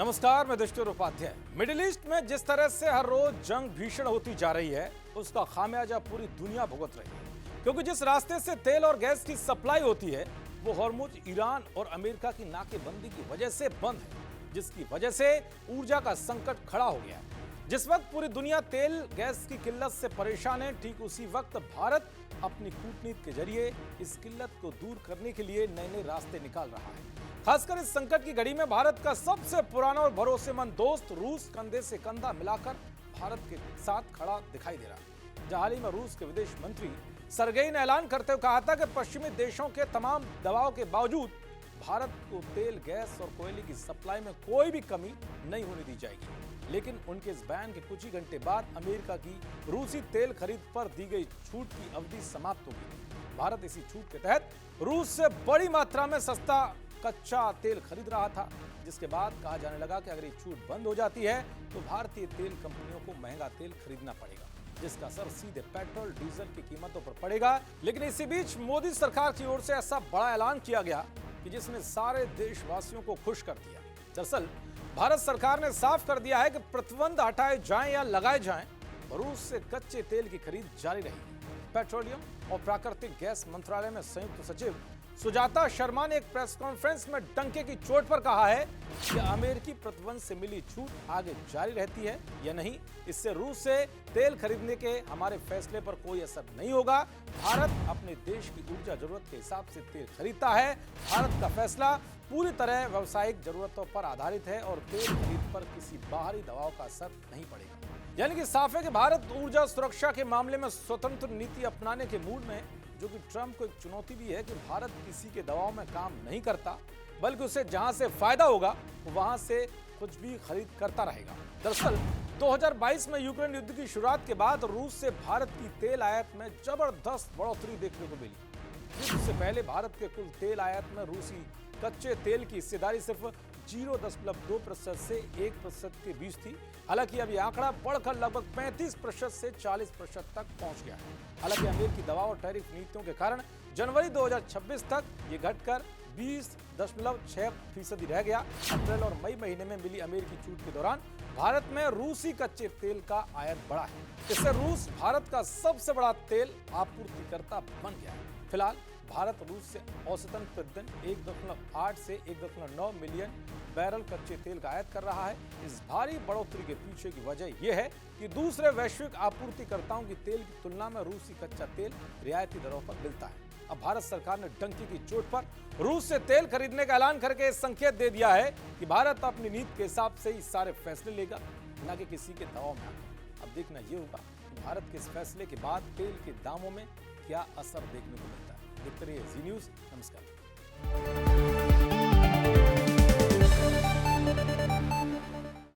नमस्कार, मैं दुष्टुर Upadhyay. Middle east में जिस तरह से हर रोज जंग भीषण होती जा रही है, उसका खामियाजा पूरी दुनिया भुगत रही है, क्योंकि जिस रास्ते से तेल और गैस की सप्लाई होती है वो हॉर्मुज ईरान और अमेरिका की नाकेबंदी की वजह से बंद है, जिसकी वजह से ऊर्जा का संकट खड़ा हो गया है। जिस वक्त पूरी दुनिया तेल गैस की किल्लत से परेशान है, ठीक उसी वक्त भारत अपनी कूटनीति के जरिए इस किल्लत को दूर करने के लिए नए नए रास्ते निकाल रहा है। खासकर इस संकट की घड़ी में भारत का सबसे पुराना और भरोसेमंद दोस्त रूस कंधे से कंधा मिलाकर भारत के साथ खड़ा दिखाई दे रहा है। जहां हाल ही में रूस के विदेश मंत्री सरगेई ने ऐलान करते हुए कहा था कि पश्चिमी देशों के तमाम दबाव के बावजूद भारत को तेल, गैस और कोयले की सप्लाई में कोई भी कमी नहीं होने दी जाएगी। लेकिन उनके इस बयान के कुछ ही घंटे बाद अमेरिका की रूसी तेल खरीद पर दी गई छूट की अवधि समाप्त हो गई। भारत इसी छूट के तहत रूस से बड़ी मात्रा में सस्ता कच्चा तेल खरीद रहा था, जिसके बाद कहा जाने लगा कि अगर ये छूट बंद हो जाती है तो भारतीय तेल कंपनियों को महंगा तेल खरीदना पड़ेगा, जिसका असर सीधे पेट्रोल डीजल की कीमतों पर पड़ेगा। लेकिन इसी बीच मोदी सरकार की ओर से ऐसा बड़ा ऐलान किया गया कि जिसने सारे देशवासियों को खुश कर दिया। दरअसल भारत सरकार ने साफ कर दिया है कि प्रतिबंध हटाए जाएं या लगाए जाएं, रूस से कच्चे तेल की खरीद जारी रहेगी। पेट्रोलियम और प्राकृतिक गैस मंत्रालय में संयुक्त सचिव सुजाता शर्मा ने एक प्रेस कॉन्फ्रेंस में डंके की चोट पर कहा है कि अमेरिकी प्रतिबंध से मिली छूट आगे जारी रहती है या नहीं, इससे रूस से तेल खरीदने के हमारे फैसले पर कोई असर नहीं होगा। भारत अपने देश की ऊर्जा जरूरत के हिसाब से तेल खरीदता है। भारत का फैसला पूरी तरह व्यावसायिक जरूरतों पर आधारित है और तेल खरीद पर किसी बाहरी दबाव का असर नहीं पड़ेगा। यानी कि साफ है कि भारत ऊर्जा सुरक्षा के मामले में स्वतंत्र नीति अपनाने के मूड में, जो कि ट्रंप को एक चुनौती भी है कि भारत किसी के दबाव में काम नहीं करता, बल्कि उसे जहां से फायदा होगा वहां से कुछ भी खरीद करता रहेगा। दरअसल 2022 में यूक्रेन युद्ध की शुरुआत के बाद रूस से भारत की तेल आयात में जबरदस्त बढ़ोतरी देखने को मिली। युद्ध से पहले भारत के कुल तेल आयात में रूसी कच्चे तेल की हिस्सेदारी सिर्फ 0.2% से 1% के बीच थी। हालांकि अब यह आंकड़ा बढ़कर लगभग 35% से 40% तक पहुंच गया है। हालांकि अमेरिकी दबाव और टैरिफ नीतियों के कारण जनवरी 2026 तक ये घटकर 20.6% रह गया। अप्रैल और मई महीने में मिली अमेरिकी छूट के दौरान भारत में रूसी कच्चे तेल का आयात बढ़ा है। इससे रूस भारत का सबसे बड़ा तेल आपूर्तिकर्ता बन गया है। फिलहाल भारत रूस से औसतन प्रतिदिन 1.8 से 1.9 मिलियन बैरल कच्चे तेल का आयात कर रहा है। इस भारी बढ़ोतरी के पीछे की वजह यह है कि दूसरे वैश्विक आपूर्तिकर्ताओं की तेल की तुलना में रूसी कच्चा तेल रियायती दरों पर मिलता है। अब भारत सरकार ने डंकी की चोट पर रूस से तेल खरीदने का ऐलान करके संकेत दे दिया है कि भारत अपनी नीति के हिसाब से ही सारे फैसले लेगा, न कि किसी के दबाव में आकर। अब देखना यह होगा कि भारत के इस फैसले के बाद तेल के दामों में क्या असर देखने को मिलता है। देखते रहिए जी न्यूज़। नमस्कार।